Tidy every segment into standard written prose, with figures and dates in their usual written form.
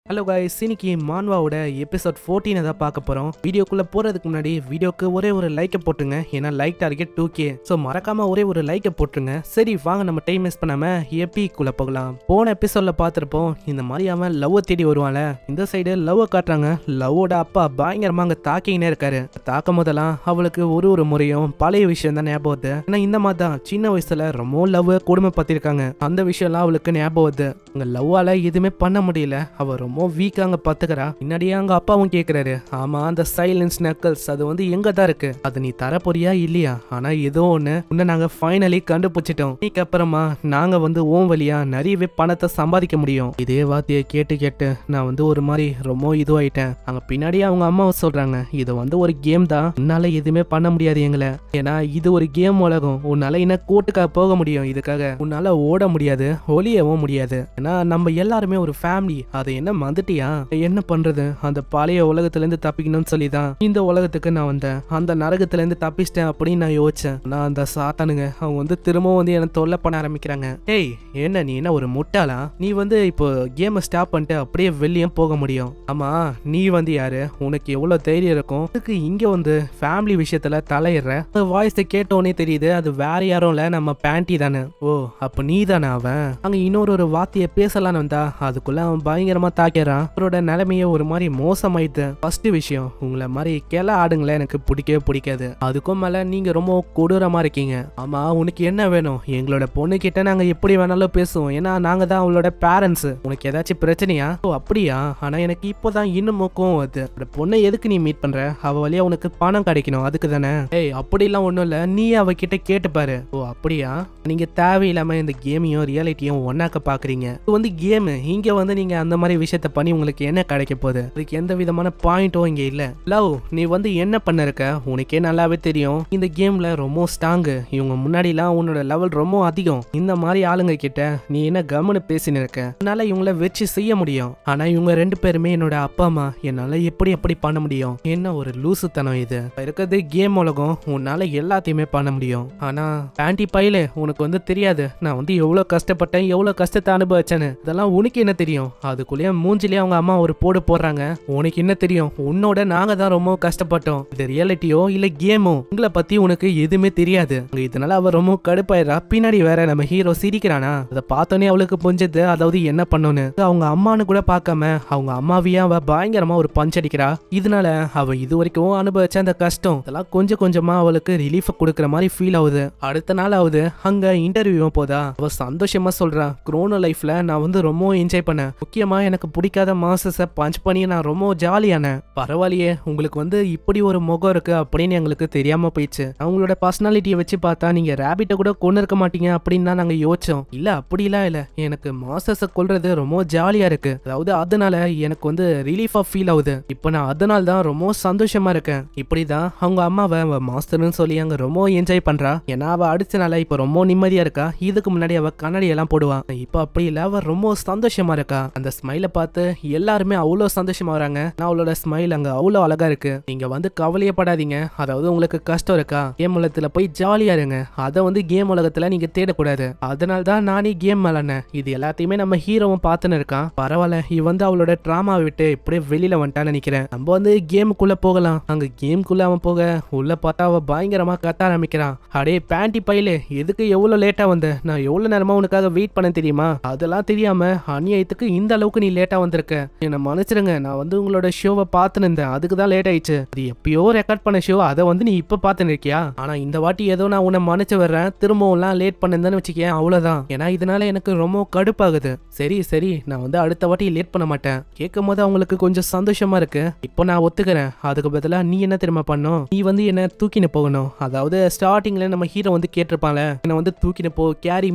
Hello guys, இன்னைக்கு மான்வாவோட episode 14 தான் பார்க்க போகிறோம். வீடியோக்குள்ளே போகிறதுக்கு முன்னாடி வீடியோக்கு ஒரே ஒரு லைக்கை போட்டுருங்க. ஏன்னா லைக் டார்கெட் 2K. ஸோ மறக்காமல் ஒரே ஒரு லைக்கை போட்டுருங்க. சரி வாங்க நம்ம டைம் வேஸ்ட் பண்ணாமல் எபிக்குள்ளே போகலாம். போன எபிசோடில் பார்த்துருப்போம், இந்த மாதிரி அவன் லவ்வை தேடி வருவான்ல. இந்த சைடு லவ்வை காட்டுறாங்க. லவ்வோட அப்பா பயங்கரமாக அங்கே தாக்கினே இருக்காரு. தாக்கும் போதெல்லாம் அவளுக்கு ஒரு முறையும் பழைய விஷயம் தான் ஞாபகம் வருது. ஏன்னா இந்த மாதிரி தான் சின்ன வயசில் ரொம்ப லவ் கொடுமை பார்த்திருக்காங்க. அந்த விஷயம்லாம் அவளுக்கு ஞாபகம் வருது. அங்கே லவ்வால் எதுவுமே பண்ண முடியல. அவள் ரொம்ப வீக்கா அங்க பாத்துக்கிறா. முன்னாடியே அங்க அப்பாவும் கேக்குறாரு, ஆமா அந்த சைலன்ஸ் நக்கல்ஸ் அது வந்து எங்க தான் இருக்கு, அது நீ தர போறியா இல்லையா? ஆனா ஏதோ ஒண்ணு உன்னை நாங்க ஃபைனலி கண்டுபிடிச்சிட்டோம். நீக்கு அப்புறமா நாங்க வந்து ஓம் வழியா நிறையவே பணத்தை சம்பாதிக்க முடியும். இதே வார்த்தையை கேட்டு கேட்டு நான் வந்து ஒரு மாதிரி ரொம்ப இதுவாயிட்டேன். அங்க பின்னாடியே அவங்க அம்மாவை சொல்றாங்க, இது வந்து ஒரு கேம் தான், உன்னால எதுவுமே பண்ண முடியாது எங்களை. ஏன்னா இது ஒரு கேம் உலகம். உன்னால என்ன கோர்ட்டுக்காக போக முடியும், இதுக்காக உன்னால ஓட முடியாது, ஒளியவும் முடியாது. ஏன்னா நம்ம எல்லாருமே ஒரு ஃபேமிலி. அதை என்ன வந்துட்டியா, என்ன பண்றது? அந்த பழைய உலகத்துல இருந்து தப்பிக்கணும்னு சொல்லிதான் இந்த உலகத்துக்கு நான் வந்தேன். அந்த நரகத்துல இருந்து தப்பிச்சிட்டேன் அப்படின்னு நான் யோசிச்சேன். நான் அந்த சாத்தானுங்க அவங்க வந்து திரும்பவும் வந்து என்ன தொல்லை பண்ண ஆரம்பிக்கிறாங்க. ஏய் என்ன நீ என்ன ஒரு முட்டாளா? நீ வந்து இப்போ கேமை ஸ்டாப் பண்ணிட்டு அப்படியே வெளியும் போக முடியும். ஆமா நீ வந்து யாரு? உனக்கு எவ்வளவு தைரியம் இருக்கும் அதுக்கு இங்க வந்து ஃபேமிலி விஷயத்துல தலையிடுற? வாய்ஸை கேட்டோன்னே தெரியுது அது வேற யாரும் இல்ல, நம்ம பேண்டி தானே. ஓ அப்ப நீ தானே அவன்? அங்க இன்னொரு வார்த்தையை பேசலான்னு வந்தா அதுக்குள்ள அவன் பயங்கரமா தாக்கிறான். அவரோட நிலைமையே ஒரு மாதிரி மோசமாயிட்டு. ஃபர்ஸ்ட் விஷயம், உங்களை மாதிரி கிள ஆடுங்களே எனக்கு பிடிக்கவே பிடிக்காது. அதுக்கும் மேல நீங்க ரொம்ப கொடூரமா இருக்கீங்க. ஆமா உனக்கு என்ன வேணும்? எங்களோட பொண்ணு கிட்ட நாங்க எப்படி வேணாலும் பேசுவோம், ஏன்னா நாங்க தான் அவளோட பேரண்ட்ஸ். உனக்கு ஏதாச்சும் பிரச்சனையா? ஓ அப்படியா? ஆனா எனக்கு இப்போதான் இன்னமும் கோவம் வருது. பொண்ணை எதுக்கு நீ மீட் பண்ற? அவ வழியா உனக்கு பணம் கிடைக்கணும் அதுக்கு தானே. ஏய் அப்படிலாம் ஒண்ணும் இல்ல, நீ அவகிட்ட கேட்டு பாரு. ஓ அப்படியா? நீங்க தேவையில்லாம இந்த கேமையும் ரியாலிட்டியும் ஒன்னாக்க பாக்குறீங்க. இது வந்து கேம். இங்க வந்து நீங்க அந்த மாதிரி விஷயத்த பண்ணி உங்களுக்கு என்ன கிடைக்க போகுது? அதுக்கு எந்த விதமான பாயிண்டும் இங்க இல்ல. லவ் நீ வந்து என்ன பண்ண இருக்க உனக்கே நல்லாவே தெரியும். இந்த கேம்ல ரொம்ப ஸ்ட்ராங்கு. இவங்க முன்னாடிலாம் உன்னோட லெவல் ரொம்ப அதிகம். இந்த மாதிரி ஆளுங்க கிட்ட நீ என்ன கம்முன்னு பேசின்னு இருக்க? அதனால இவங்கள வச்சு செய்ய முடியும். ஆனா இவங்க ரெண்டு பேருமே என்னோட அப்பா அம்மா. என்னால எப்படி பண்ண முடியும்? என்ன ஒரு லூசுத்தனம் இது. இருக்கிறது கேம் உலகம், உன்னால எல்லாத்தையுமே பண்ண முடியும். ஆனா பேண்டி பையில உனக்கு வந்து தெரியாது நான் வந்து எவ்வளவு கஷ்டப்பட்டேன், எவ்வளவு கஷ்டத்தை அனுபவிச்சேன்னு. இதெல்லாம் உனக்கு என்ன தெரியும்? அதுக்குள்ளேயே மூஞ்சிலேயே அவங்க அம்மா ஒரு போடு போடுறாங்க. உனக்கு என்ன தெரியும்? உன்னோட நாங்க தான் ரொம்ப கஷ்டப்பட்டோம். இது ரியாலிட்டியோ இல்ல கேமோ உங்களை பத்தி உனக்கு எதுவுமே தெரியாது. இதனால அவ ரொம்ப கடுப்பாயிரா. பின்னாடி வேற நம்ம ஹீரோ சிரிக்கிறானா. அதை பார்த்தோன்னே அவளுக்கு புரிஞ்சது அதாவது என்ன பண்ணணும்னு. அவங்க அம்மானு கூட பார்க்காம அவங்க அம்மாவையே அவ பயங்கரமா ஒரு பஞ்ச் அடிக்கிறா. இதனால அவ இது வரைக்கும் அனுபவிச்ச அந்த கஷ்டம் இதெல்லாம் கொஞ்சம் கொஞ்சமா அவளுக்கு ரிலீஃப் கொடுக்குற மாதிரி ஃபீல் ஆகுது. அடுத்த நாள் ஆகுது, அங்க இன்டர்வியூ போதா. அவ சந்தோஷமா சொல்றா, குரோனோ லைஃப்ல நான் வந்து ரொம்ப என்ஜாய் பண்ணேன். முக்கியமா எனக்கு பிடிக்காத மாசஸை பஞ்ச் பண்ணி நான் ரொம்ப ஜாலியானேன். பரவாயில்லையே உங்களுக்கு வந்து இப்படி ஒரு முகம் இருக்கு அப்படின்னு எங்களுக்கு தெரியாம போயிடுச்சு. அவங்களோட பர்சனாலிட்டியை வச்சு பார்த்தா நீங்க ரேபிட்டை கூட கொண்டு இருக்க மாட்டீங்க அப்படின்னு தான் நாங்க யோசிச்சோம். இல்ல அப்படிலாம் இல்ல, எனக்கு மாசஸை கொல்றது ரொம்ப ஜாலியா இருக்கு. அதாவது அதனால எனக்கு வந்து ரிலீஃபா ஃபீல் ஆகுது. இப்போ நான் அதனால தான் ரொம்ப சந்தோஷமா இருக்கேன். இப்படிதான் அவங்க அம்மாவை மாஸ்டர்னு சொல்லி அங்க ரொம்ப என்ஜாய் பண்றா. ஏன்னா அவ அடிச்சனால இப்ப ரொம்ப நிம்மதியா இருக்கா. இதுக்கு முன்னாடி அவ கண்ணாடி எல்லாம் போடுவான். இப்ப அப்படி இல்ல, அவ ரொம்ப சந்தோஷமா இருக்கா. அந்த ஸ்மைல பார்த்து எல்லாருமே அவ்வளோ சந்தோஷமா வராங்க. நான் அவளோட ஸ்மைல் அங்க அவ்வளோ அழகா இருக்கு. நீங்க வந்து கவலையப்படாதீங்க. அதாவது உங்களுக்கு கஷ்டம் இருக்கா, கேம் உலகத்துல போய் ஜாலியா இருங்க. அதை வந்து கேம் உலகத்துல நீங்க தேடக்கூடாது. அதனால தான் நானே கேம் விளாடுனேன். இது எல்லாத்தையுமே நம்ம ஹீரோவும் பார்த்துன்னு இருக்கான். பரவாயில்ல, இவ வந்து அவளோட டிராமாவை விட்டு இப்படியே வெளியில வந்துட்டான்னு நினைக்கிறேன். நம்ம வந்து கேமுக்குள்ள போகலாம். அங்க கேமுக்குள்ள அவன் போக உள்ள பார்த்தா அவ பயங்கரமா கத்த ஆரம்பிக்கிறான். அடே பேண்டி பையிலே எதுக்கு எவ்வளவு லேட்டா வந்த? நான் எவ்வளவு நேரமா உனக்காக வெயிட் பண்ண தெரியுமா? அதெல்லாம் தெரியாம அநியாயத்துக்கு இந்த அளவுக்கு நீ லேட்டா வந்திருக்க. என்ன மன்னிச்சிருங்க, நான் வந்து உங்களோட ஷோவை பார்த்துன்னு இருந்தேன், அதுக்கு தான் லேட் ஆயிடுச்சு. அது எப்பயோ ரெக்கார்ட் பண்ண ஷோ, அதை வந்து நீ இப்ப பார்த்துன்னு இருக்கியா? ஆனா இந்த வாட்டி ஏதோ நான் உன்னை மன்னிச்சு வர்றேன். திரும்பவும்லாம் லேட் பண்ணிருந்தேன்னு வச்சுக்கேன், அவ்வளவுதான். ஏன்னா இதனால எனக்கு ரொம்ப கடுப்பாகுது. சரி நான் வந்து அடுத்த வாட்டி லேட் பண்ண மாட்டேன். கேட்கும் போது அவங்களுக்கு கொஞ்சம் சந்தோஷமா இருக்கு. இப்போ நான் ஒத்துக்கிறேன். அதுக்கு பதிலா நீ என்ன தெரியுமா பண்ணும்? நீ வந்து என்ன தூக்கின்னு போகணும். அதாவது ஸ்டார்டிங்ல நம்ம ஹீரோ வந்து கேட்டிருப்பான்ல, என்ன வந்து தூக்கின்னு போ, கேரி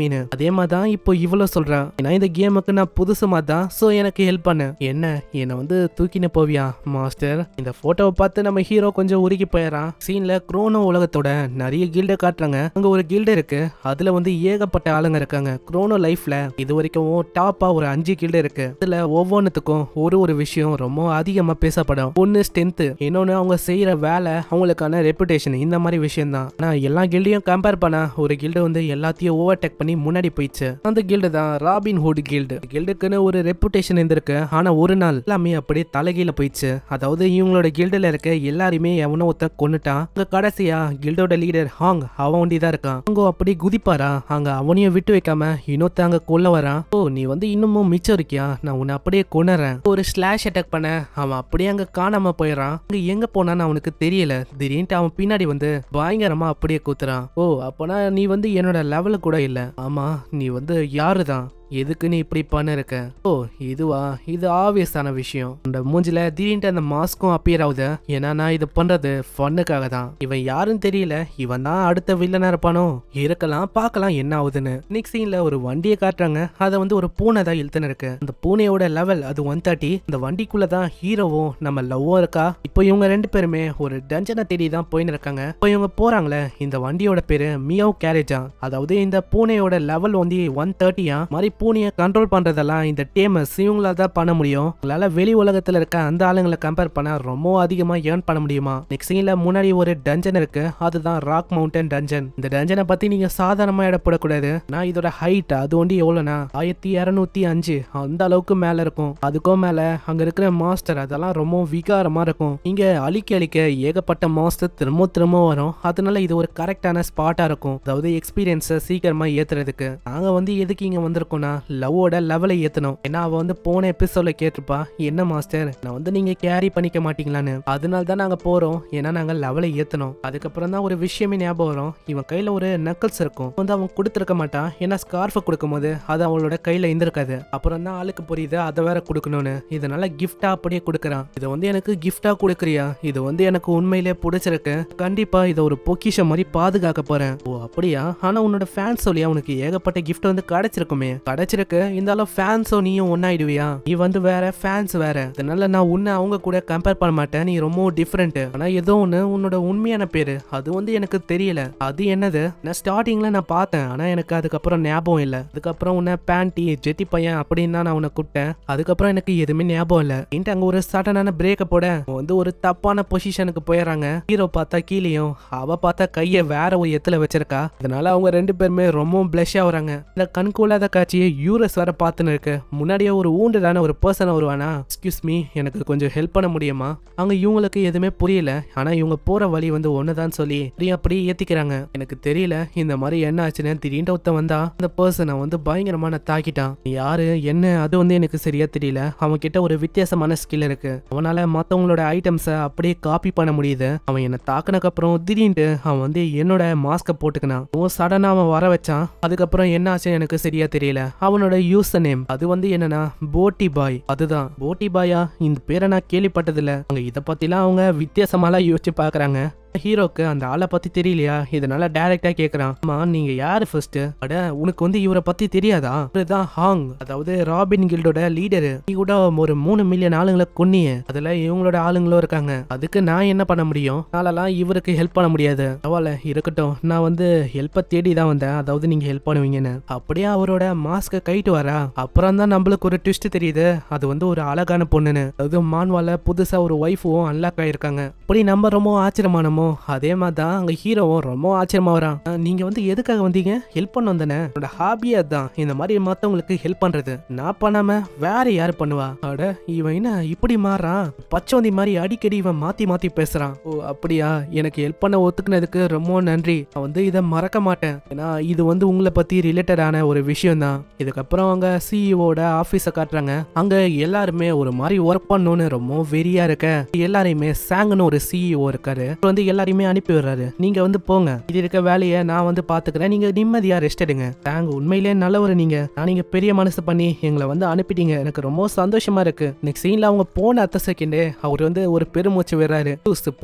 மீன்னு. அதே மாதிரி தான் இப்போ இவ்வளவு சொல்றேன். ஏன்னா இந்த கேமுக்கு நான் புதுசு மாதிரி தான், சோ எனக்கு ஹெல்ப் பண்ணு. என்ன வந்து தூக்கின்னு போவியா மாஸ்டர்? இந்த போட்டோவை பார்த்து நம்ம ஹீரோ கொஞ்சம் உருகி போயிடறான். சீன்ல குரோனோ உலகத்தோட நிறைய கில்ட காட்டுறாங்க. அங்க ஒரு கில்டு இருக்கு, அதுல வந்து ஏகப்பட்ட ஆளுங்க இருக்காங்க. குரோனோ லைஃப்ல இது வரைக்கும் டாப்பா ஒரு 5 கில்டு இருக்கு. இதுல ஒவ்வொன்னுத்துக்கும் ஒரு விஷயம் ரொம்ப அதிகமா பேசப்படும். ஒன்னு ஸ்ட்ரென்த், இன்னொன்னு அவங்க செய்யற வேலை, அவங்களுக்கான ரெப்புடேஷன், இந்த மாதிரி விஷயம் தான். ஆனா எல்லா கில்டையும் கம்பேர் பண்ணா ஒரு கில்டு வந்து எல்லாத்தையும் ஓவர்டேக் பண்ணி முன்னாடி போயிடுச்சு. அந்த கில்டு தான் ராபின் ஹுட் கில்டு. கில்டுக்குன்னு ஒரு ரெப்புடேஷன் இருந்திருக்கு. ஆனா ஒரு நாள் எல்லாமே அப்படியே தலைகீழ போயிடுச்சு. அதாவது இவங்களோட கில்டுல இருக்க எல்லாருமே எவனோ ஒருத்த கொன்னுட்டான். அங்க கடைசியா கில்டோட லீடர் ஹாங் அவன் ஒண்டிதான் இருக்கான். அங்க அப்படி குதிப்பாரா, அங்க அவனையும் விட்டு வைக்காம இன்னொருத்த அங்க கொல்ல வரான். ஓ நீ வந்து இன்னமும் மிச்சம் இருக்கியா, நான் உன்னை அப்படியே கொன்னுறேன். ஒரு ஸ்லாஷ் அட்டாக் பண்ண அவன் அப்படியே அங்க காணாம போயிடறான். அங்க எங்க போனான்னு அவனுக்கு தெரியல. திடீர்னு அவன் பின்னாடி வந்து பயங்கரமா அப்படியே குத்துறான். ஓ அப்பனா நீ வந்து என்னோட லெவலு கூட இல்ல. ஆமா நீ வந்து யாருதான், எதுக்கு நீ இப்படி பண்ண இருக்க? ஓ இதுவா, இது ஆப்வியஸான விஷயம். அந்த மூஞ்சில திடீர்னு அந்த மாஸ்க்கும் அப்பியர் ஆகுது. ஏன்னா நான் இது பண்றது ஃபன்னுக்காக தான். இவன் யாருன்னு தெரியல, இவன் தான் அடுத்த வில்லனா இருப்பானோ, இருக்கலாம், பார்க்கலாம் என்ன ஆகுதுன்னு. நெக்ஸ்ட் சீன்ல ஒரு வண்டியை காட்டுறாங்க. அதை வந்து ஒரு பூனை தான் இழுத்துன்னு இருக்கு. அந்த பூனையோட லெவல் அது 130. இந்த வண்டிக்குள்ளதான் ஹீரோவும் நம்ம லவ்வும் இருக்கா. இப்போ இவங்க ரெண்டு பேருமே ஒரு டஞ்சனை தேடி தான் போயின்னு இருக்காங்க. இப்போ இவங்க போறாங்களே, இந்த வண்டியோட பேரு மியாவ் கேரேஜா. அதாவது இந்த பூனையோட லெவல் வந்து 130 மாதிரி பூனையை கண்ட்ரோல் பண்றதெல்லாம் இந்த டேமஸ் இவங்களால தான் பண்ண முடியும். உங்களால வெளி உலகத்துல இருக்க அந்த ஆளுங்களை கம்பேர் பண்ண ரொம்ப அதிகமா ஏர்ன் பண்ண முடியுமா? நெக்ஸ்ட் சீன்ல முன்னாடி ஒரு டஞ்சன் இருக்கு. அதுதான் ராக் மவுண்டன் டஞ்சன். இந்த டஞ்சனை பத்தி நீங்க சாதாரணமா இடப்படக்கூடாது. நான் இதோட ஹைட் அது ஒண்டி எவ்வளவுனா 1205 அந்த அளவுக்கு மேல இருக்கும். அதுக்கும் மேல அங்க இருக்கிற மாஸ்டர் அதெல்லாம் ரொம்ப விகாரமா இருக்கும். இங்க அழிக்க அழிக்க ஏகப்பட்ட மாஸ்டர் திரும்ப வரும். அதனால இது ஒரு கரெக்டான ஸ்பாட்டா இருக்கும். அதாவது எக்ஸ்பீரியன்ஸை சீக்கிரமா ஏத்துறதுக்கு. நாங்க வந்து எதுக்கு இங்க வந்திருக்கோம்னா லவ்வோட லெவலை ஏத்தணும். ஏன்னா அவ வந்து போன எபிசோட்ல கேட்டிருப்பா, என்ன மாஸ்டர் நான் வந்து நீங்க கேரி பண்ணிக்க மாட்டீங்களான்னு. அதனால தான் நாங்க போறோம், ஏன்னா நாங்க லெவலை ஏத்தணும். அதுக்கப்புறம் தான் ஒரு விஷயமே ஞாபகம் வரும். இவன் கையில ஒரு நக்கல்ஸ் இருக்கும். வந்து அவன் கொடுத்துருக்க மாட்டான். ஏன்னா ஸ்கார்ஃபை கொடுக்கும் போது அது அவளோட கையில இருந்திருக்காது. அப்புறம் தான் ஆளுக்கு புரியுது அதை வேற கொடுக்கணும்னு. இதனால கிஃப்டா அப்படியே கொடுக்குறான். இதை வந்து எனக்கு கிஃப்டா கொடுக்குறியா, இது வந்து எனக்கு உண்மையிலே பிடிச்சிருக்கு, கண்டிப்பா இதை ஒரு பொக்கிஷம் மாதிரி பாதுகாக்க போறேன். ஓ அப்படியா, ஆனா உன்னோட ஃபேன்ஸ் சொல்லியா உனக்கு ஏகப்பட்ட கிஃப்ட் வந்து கிடைச்சிருக்குமே. கிடைச்சிருக்கு, இந்த அளவு ஃபேன்ஸோ நீயும் ஒன்னாயிடுவியா? நீ வந்து வேற, ஃபேன்ஸ் வேற. அதனால நான் உன்னை அவங்க கூட கம்பேர் பண்ண மாட்டேன். நீ ரொம்ப டிஃப்ரெண்ட். ஆனா ஏதோ ஒண்ணு, உன்னோட உண்மையான பேரு அது வந்து எனக்கு தெரியல. அது என்னது? நான் ஸ்டார்டிங்ல நான் பார்த்தேன், ஆனா எனக்கு அதுக்கப்புறம் ஞாபகம் இல்ல. அதுக்கப்புறம் உன்னை பேண்டி ஜெட்டி பையன் அப்படின்னு தான் நான் உன்னை கூப்பிட்டேன். அதுக்கப்புறம் எனக்கு எதுவுமே ஞாபகம் இல்ல. அங்க ஒரு சடனான பிரேக்க போட வந்து ஒரு தப்பான பொசிஷனுக்கு போயிடறாங்க. ஹீரோ பார்த்தா கீழேயும், அவ பார்த்தா கைய வேற ஒரு எத்துல வச்சிருக்கா. அதனால அவங்க ரெண்டு பேருமே ரொம்ப பிளஷ் ஆகுறாங்க. இந்த கண்கூடாத காட்சியை யூரஸ் வேற பார்த்துன்னு இருக்கு. முன்னாடியே ஒரு ஊண்டடான ஒரு பர்சன் வருவானா, எக்ஸ்கியூஸ் மீ எனக்கு கொஞ்சம் ஹெல்ப் பண்ண முடியுமா? அங்க இவங்களுக்கு எதுவுமே புரியல. ஆனா இவங்க போற வழி வந்து ஒண்ணுதான் சொல்லி அப்படியே ஏத்திக்கிறாங்க. எனக்கு தெரியல இந்த மாதிரி என்ன ஆச்சுன்னு. திடீர்னு ஒருத்த வந்தா அந்த பர்சனை வந்து பயங்கரமான தாக்கிட்டான். யாரு என்ன அது வந்து எனக்கு சரியா தெரியல. அவன் கிட்ட ஒரு வித்தியாசமான ஸ்கில் இருக்கு. அவனால மத்தவங்களோட ஐட்டம்ஸை அப்படியே காப்பி பண்ண முடியுது. அவன் என்ன தாக்குனக்கு அப்புறம் திடீர்னு அவன் வந்து என்னோட மாஸ்க போட்டுக்கினான். சடனா அவன் வர வச்சான். அதுக்கப்புறம் என்ன ஆச்சு எனக்கு சரியா தெரியல. அவனோட யூசர் நேம் அது வந்து என்னன்னா போட்டி பாய். அதுதான் போட்டி பாயா, இந்த பேரை நான் கேள்விப்பட்டதில்ல. அங்க இதை பத்திலாம் அவங்க வித்தியாசமாலாம் யோசிச்சு பாக்குறாங்க. ஹீரோக்கு அந்த ஆளை பத்தி தெரியலையா, இதனால டைரக்டா கேக்குறான், அம்மா நீங்க யாரு ஃபர்ஸ்ட்? அட உனக்கு வந்து இவரை பத்தி தெரியாதா? இதுதான் ஹாங், அதாவது ராபின் கில்டோட லீடரு. நீ கூட ஒரு 3 மில்லியன் ஆளுங்களை கொன்னிய, அதுல இவங்களோட ஆளுங்களும் இருக்காங்க. அதுக்கு நான் என்ன பண்ண முடியும்? நாளெல்லாம் இவருக்கு ஹெல்ப் பண்ண முடியாது. பரவாயில்ல இருக்கட்டும், நான் வந்து ஹெல்ப்பை தேடி தான் வந்தேன், அதாவது நீங்க ஹெல்ப் பண்ணுவீங்கன்னு. அப்படியே அவரோட மாஸ்க கைட்டு வரா. அப்புறம் தான் நம்மளுக்கு ஒரு ட்விஸ்ட் தெரியுது, அது வந்து ஒரு அழகான பொண்ணுன்னு. அதாவது மான்வால புதுசா ஒரு ஒய்ஃபும் அன்லாக் ஆயிருக்காங்க. அப்படி நம்ம ரொம்ப ஆச்சரியமானமோ அதே மாதிரி தான் அங்க ஹீரோவும் ரொம்ப ஆச்சரியமா வரான். நீங்க வந்து எதுக்காக வந்தீங்க? ஹெல்ப் பண்ண வந்தேனே, என்னோட ஹாபியே அதுதான், இந்த மாதிரி மத்தவங்களுக்கு ஹெல்ப் பண்றது. நான் பண்ணாம வேற யாரு பண்ணுவா? அட இவன் என்ன இப்படி மாறான், பச்சோந்தி மாதிரி அடிக்கடி இவன் மாத்தி பேசுறான். ஓ அப்படியா, எனக்கு ஹெல்ப் பண்ண ஒத்துக்குனதுக்கு ரொம்ப நன்றி. நான் வந்து இதை மறக்க மாட்டேன். ஏன்னா இது வந்து உங்களை பத்தி ரிலேட்டடான ஒரு விஷயம் தான். இதுக்கப்புறம் அவங்க சிஇஓட ஆபீஸ காட்டுறாங்க. அங்க எல்லாருமே ஒரு மாதிரி ஒர்க் பண்ணணும்னு ரொம்ப வெறியா இருக்க. எல்லாரையுமே சாங்னு ஒரு சிஇஓ இருக்காரு, வந்து எல்லாரையுமே அனுப்பி விடுறாரு. நீங்க வந்து போங்க, இது இருக்க வேலையை நான் வந்து பாத்துக்கிறேன், நீங்க நிம்மதியா ரெஸ்ட் எடுங்க. சாங் உண்மையிலேயே நல்லவர். நீங்க பெரிய மனசு பண்ணி எங்களை வந்து அனுப்பிட்டீங்க, எனக்கு ரொம்ப சந்தோஷமா இருக்கு. நெக்ஸ்ட் சீன்ல அவங்க போன அத்த செகண்டே அவர் வந்து ஒரு பெருமூச்சு விடுறாரு.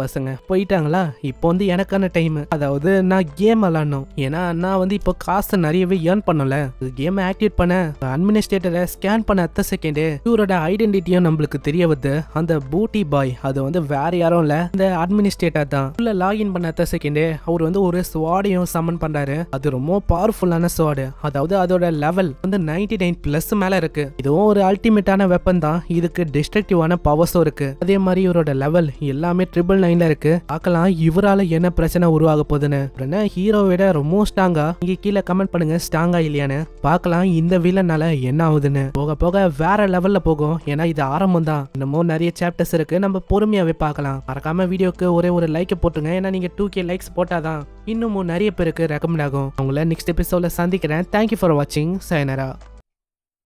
பசங்க போயிட்டாங்களா, இப்போ வந்து எனக்கான டைம். அதாவது நான் கேம் விளாடணும். ஏன்னா நான் வந்து இப்போ காசு நிறையவே ஏர்ன் பண்ணல. கேம் ஆக்டிவேட் பண்ண அட்மினிஸ்ட்ரேட்டரை ஸ்கேன் பண்ண அத்த செகண்டே இவரோட ஐடென்டிட்டியும் நம்மளுக்கு தெரிய வருது. அந்த பூட்டி பாய் அது வந்து வேற யாரும் இல்ல, இந்த அட்மினிஸ்ட்ரேட்டர் தான். உள்ள லாகின் பண்ண அடுத்த செகண்டே அவர் வந்து ஒரு ஸ்வாடையும் சம்மன் பண்றாரு. அது ரொம்ப பவர்ஃபுல்லான ஸ்வாடு, அதாவது அதோட லெவல் வந்து 99+ மேல இருக்கு. இதுவும் ஒரு அல்டிமேட்டான வெப்பன் தான். இதுக்கு டிஸ்ட்ரக்டிவான பவர்ஸும் இருக்கு. அதே மாதிரி இவரோட லெவல் எல்லாமே 999ல இருக்கு. பார்க்கலாம் இவரால என்ன பிரச்சனை உருவாக போகுதுன்னு. உடனே ஹீரோவிட ரொம்ப ஸ்ட்ராங்கா. நீங்க கீழே கமெண்ட் பண்ணுங்க ஸ்ட்ராங்கா இல்லையான்னு. பார்க்கலாம் இந்த வில்லனால என்ன ஆகுதுன்னு. போக போக வேற லெவல்ல போகும். ஏன்னா இது ஆரம்பம் தான். இன்னமும் நிறைய சாப்டர்ஸ் இருக்கு, நம்ம பொறுமையாவே பார்க்கலாம். மறக்காம வீடியோக்கு ஒரே ஒரு லைக் போட்டுங்க. ஏன்னா நீங்க 2K லைக்ஸ் போட்டாதான் இன்னமும் நிறைய பேருக்கு ரெக்கமெண்ட் ஆகும். உங்களை நெக்ஸ்ட் எபிசோட்ல சந்திக்கிறேன். தேங்க்யூ ஃபார் வாட்சிங். sayonara.